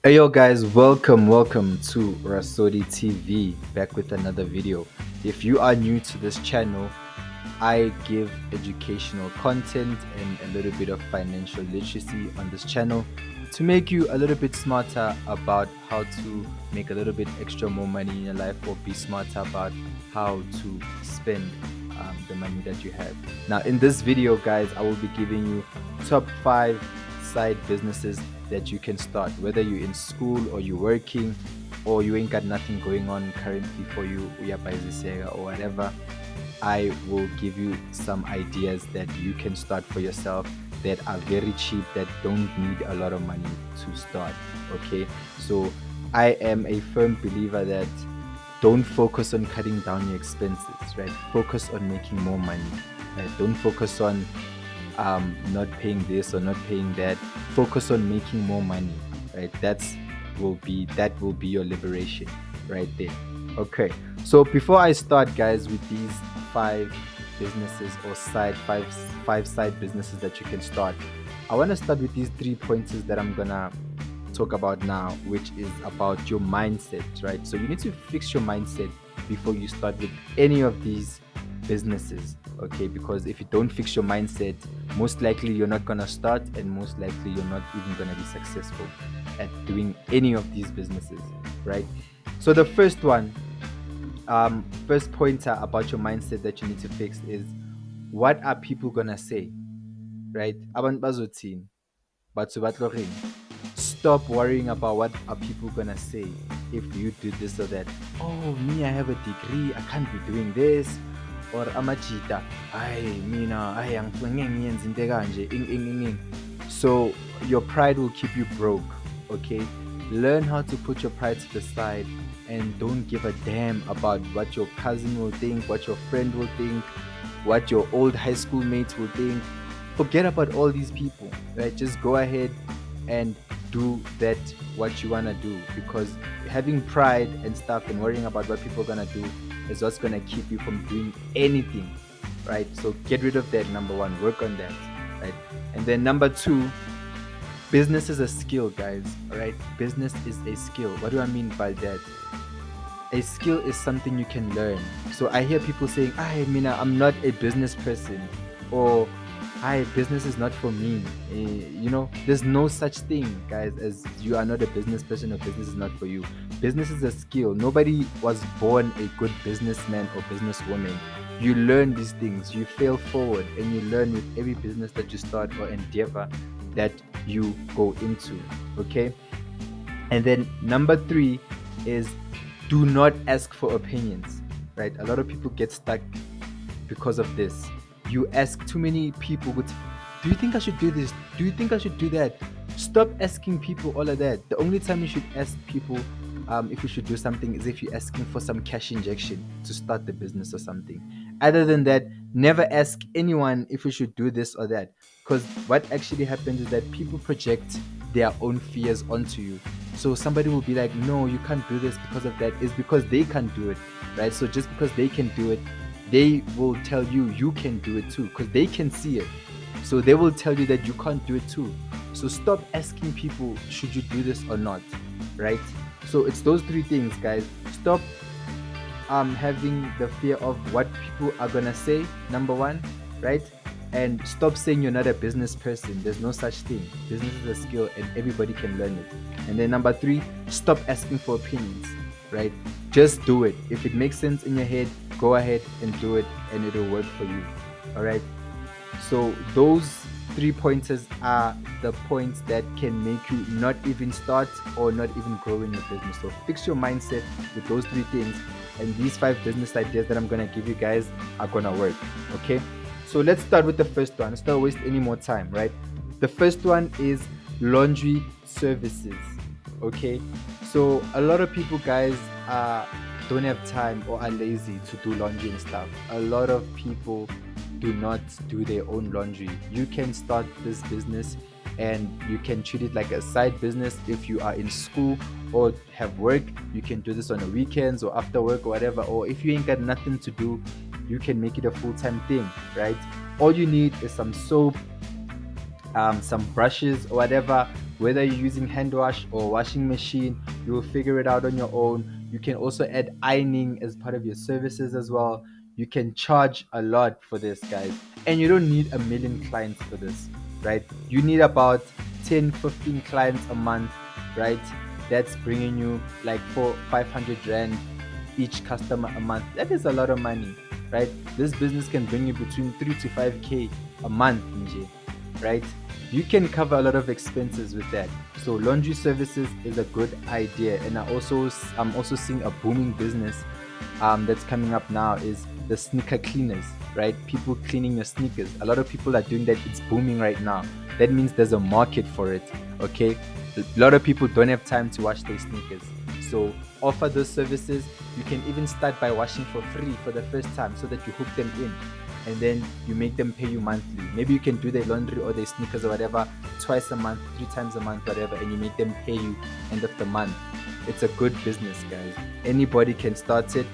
Hey yo guys, welcome to Rasodi TV, back with another video. If you are new to this channel, I give educational content and a little bit of financial literacy on this channel to make you a little bit smarter about how to make a little bit extra more money in your life, or be smarter about how to spend the money that you have. Now in this video guys, I will be giving you top 5 side businesses that you can start, whether you're in school or you're working or you ain't got nothing going on currently for you, or whatever. I will give you some ideas that you can start for yourself that are very cheap, that don't need a lot of money to start. Okay, so I am a firm believer that don't focus on cutting down your expenses, right? Focus on making more money, right? Don't focus on not paying this or not paying that. Focus on making more money, right? That will be your liberation right there. Okay, so before I start guys with these 5 businesses, or five side businesses that you can start, I want to start with these 3 pointers that I'm gonna talk about now, which is about your mindset, right? So you need to fix your mindset before you start with any of these businesses, okay? Because if you don't fix your mindset, most likely you're not gonna start, and most likely you're not even gonna be successful at doing any of these businesses, right? So the first pointer about your mindset that you need to fix is, what are people gonna say, right? Abantu bazothini, batho ba tlo reng. Stop worrying about what are people gonna say if you do this or that. Oh, me, I have a degree, I can't be doing this. Or amajita, ay mina, ay ang ngiyenza into kanje, ing. So your pride will keep you broke, okay? Learn how to put your pride to the side and don't give a damn about what your cousin will think, what your friend will think, what your old high school mates will think. Forget about all these people, right? Just go ahead and do that what you want to do, because having pride and stuff and worrying about what people are going to do is what's going to keep you from doing anything, right? So get rid of that. Number one, work on that, right? And then number two, business is a skill, guys. All right, business is a skill. What do I mean by that? A skill is something you can learn. So I hear people saying, I mean, I'm not a business person, or hi, business is not for me. There's no such thing, guys, as you are not a business person or business is not for you. Business is a skill. Nobody was born a good businessman or businesswoman. You learn these things, you fail forward, and you learn with every business that you start or endeavor that you go into. Okay. And then number three is, do not ask for opinions, right? A lot of people get stuck because of this. You ask too many people with, do you think I should do this? Do you think I should do that? Stop asking people all of that. The only time you should ask people if you should do something is if you're asking for some cash injection to start the business or something. Other than that, never ask anyone if you should do this or that, because what actually happens is that people project their own fears onto you. So somebody will be like, no, you can't do this because of that. It's because they can't do it, right? So just because they can do it, they will tell you you can do it too, because they can see it. So they will tell you that you can't do it too. So stop asking people, should you do this or not, right? So it's those 3 things, guys. Stop having the fear of what people are gonna say, number one, right? And stop saying you're not a business person. There's no such thing. Business is a skill and everybody can learn it. And then number 3, stop asking for opinions, right? Just do it. If it makes sense in your head, go ahead and do it, and it'll work for you. All right. So those 3 pointers are the points that can make you not even start or not even grow in your business. So fix your mindset with those 3 things, and these 5 business ideas that I'm gonna give you guys are gonna work. Okay. So let's start with the first one. Let's not waste any more time, right? The first one is laundry services. Okay. So a lot of people, guys, don't have time or are lazy to do laundry and stuff. A lot of people do not do their own laundry. You can start this business and you can treat it like a side business. If you are in school or have work, you can do this on the weekends or after work or whatever. Or if you ain't got nothing to do, you can make it a full-time thing, right? All you need is some soap, some brushes or whatever, whether you're using hand wash or washing machine, you will figure it out on your own. You can also add ironing as part of your services as well. You can charge a lot for this, guys, and you don't need a million clients for this, right? You need about 10-15 clients a month, right? That's bringing you like 500 rand each customer a month. That is a lot of money, right? This business can bring you between 3 to 5k a month, nje, right? You can cover a lot of expenses with that. So laundry services is a good idea. And I'm also seeing a booming business that's coming up now is the sneaker cleaners, right? People cleaning your sneakers. A lot of people are doing that. It's booming right now. That means there's a market for it. Okay, a lot of people don't have time to wash their sneakers, so offer those services. You can even start by washing for free for the first time, so that you hook them in, and then you make them pay you monthly. Maybe you can do their laundry or their sneakers or whatever twice a month, 3 times a month, whatever, and you make them pay you end of the month. It's a good business, guys. Anybody can start it,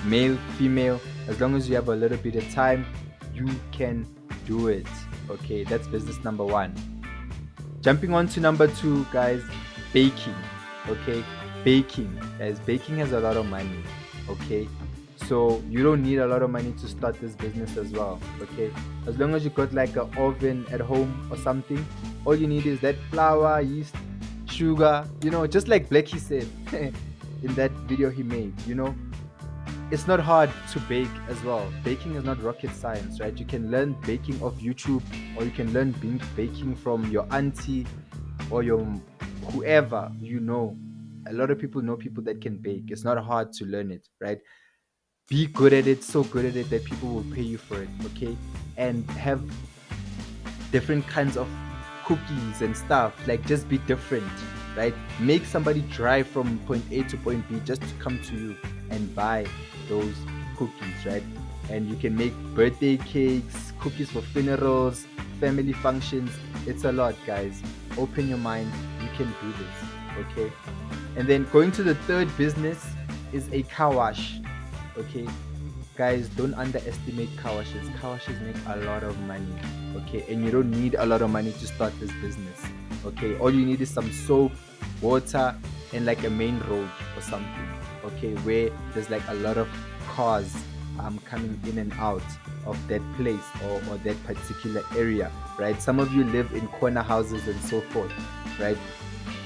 male, female, as long as you have a little bit of time, you can do it. Okay, that's business number 1. Jumping on to number 2, guys, baking. Okay, baking, guys, baking has a lot of money. Okay, so you don't need a lot of money to start this business as well. Okay, as long as you got like an oven at home or something, all you need is that flour, yeast, sugar, just like Blackie said in that video he made. It's not hard to bake as well. Baking is not rocket science, right? You can learn baking off YouTube, or you can learn baking from your auntie or your whoever. A lot of people know people that can bake. It's not hard to learn it, right? Be good at it, so good at it that people will pay you for it, okay? And have different kinds of cookies and stuff. Like, just be different, right? Make somebody drive from point A to point B just to come to you and buy those cookies, right? And you can make birthday cakes, cookies for funerals, family functions. It's a lot, guys. Open your mind. You can do this, okay? And then going to the third business is a car wash, okay? Guys, don't underestimate car washes. Car washes make a lot of money, okay? And you don't need a lot of money to start this business, okay? All you need is some soap, water, and like a main road or something, okay, where there's like a lot of cars coming in and out of that place or that particular area, right? Some of you live in corner houses and so forth, right?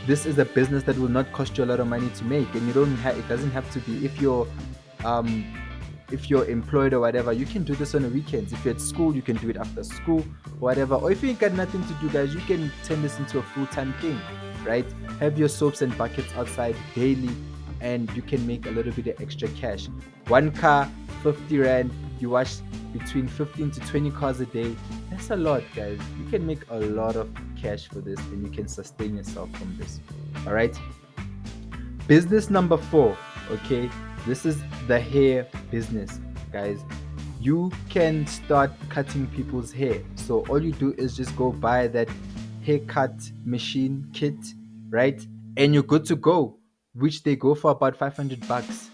This is a business that will not cost you a lot of money to make, and it doesn't have to be if you're employed or whatever. You can do this on the weekends. If you're at school, you can do it after school or whatever. Or if you ain't got nothing to do, guys, you can turn this into a full-time thing, right? Have your soaps and buckets outside daily, and you can make a little bit of extra cash. One car, 50 rand. You wash between 15 to 20 cars a day. That's a lot, guys. You can make a lot of cash for this, and you can sustain yourself from this. All right. Business number 4. Okay, this is the hair business, guys. You can start cutting people's hair. So all you do is just go buy that haircut machine kit, right? And you're good to go, which they go for about 500 bucks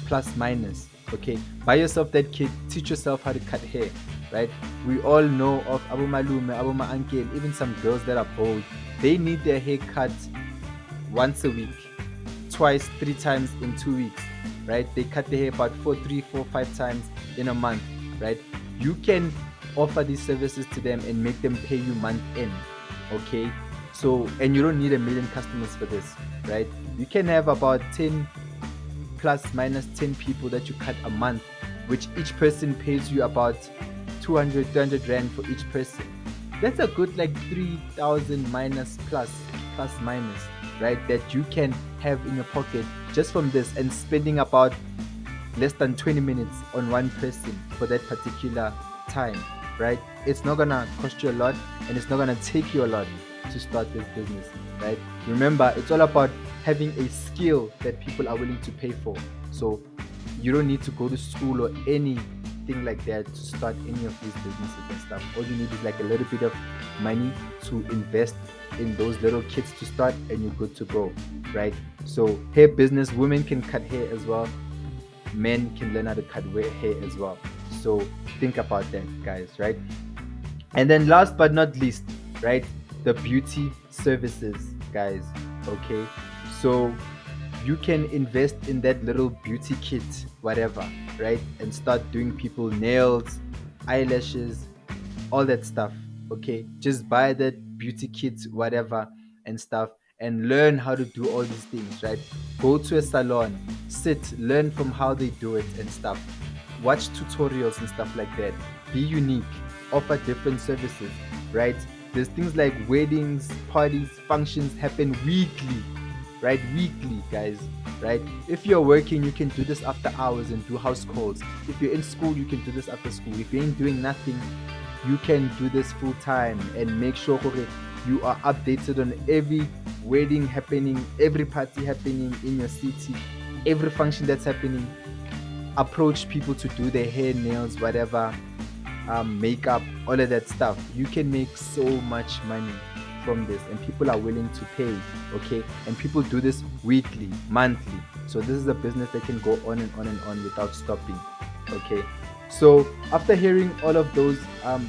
plus minus. Okay, buy yourself that kit, teach yourself how to cut hair, right? We all know of Abu Malume, Abu Ma Uncle, even some girls that are bold. They need their hair cut once a week, twice, 3 times in 2 weeks, right? They cut their hair about 3, 4, 5 times in a month, right? You can offer these services to them and make them pay you month in, okay? So, and you don't need a million customers for this, right? You can have about 10 plus minus 10 people that you cut a month, which each person pays you about 200 rand for each person. That's a good like 3,000 plus minus, right? That you can have in your pocket just from this, and spending about less than 20 minutes on one person for that particular time, right? It's not gonna cost you a lot, and it's not gonna take you a lot to start this business, right? Remember, it's all about having a skill that people are willing to pay for. So you don't need to go to school or anything like that to start any of these businesses and stuff. All you need is like a little bit of money to invest in those little kits to start, and you're good to go, right? So hair business, women can cut hair as well, men can learn how to cut hair as well. So think about that, guys, right? And then last but not least, right? The beauty services, guys. Okay, so you can invest in that little beauty kit, whatever, right? And start doing people nails, eyelashes, all that stuff. Okay, just buy that beauty kit, whatever, and stuff, and learn how to do all these things, right? Go to a salon, sit, learn from how they do it and stuff. Watch tutorials and stuff like that. Be unique, offer different services, right? There's things like weddings, parties, functions happen weekly, right? Weekly, guys, right? If you're working, you can do this after hours and do house calls. If you're in school, you can do this after school. If you ain't doing nothing, you can do this full time and make sure okay, you are updated on every wedding happening, every party happening in your city, every function that's happening. Approach people to do their hair, nails, whatever, makeup, all of that stuff. You can make so much money from this, and people are willing to pay. Okay, and people do this weekly, monthly. So this is a business that can go on and on and on without stopping. Okay, so after hearing all of those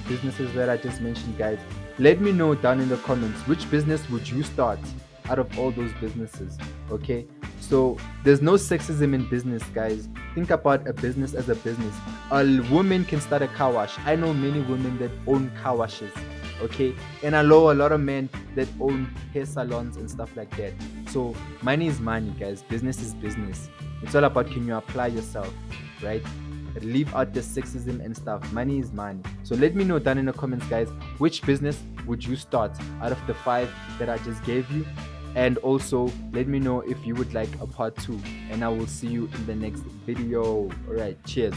businesses that I just mentioned, guys, let me know down in the comments which business would you start out of all those businesses. Okay, so there's no sexism in business, guys. Think about a business as a business. A woman can start a car wash. I know many women that own car washes. Okay, and I know a lot of men that own hair salons and stuff like that. So money is money, guys. Business is business. It's all about can you apply yourself, right? Leave out the sexism and stuff. Money is money. So let me know down in the comments, guys, which business would you start out of the 5 that I just gave you? And also let me know if you would like a part 2, and I will see you in the next video. All right, cheers.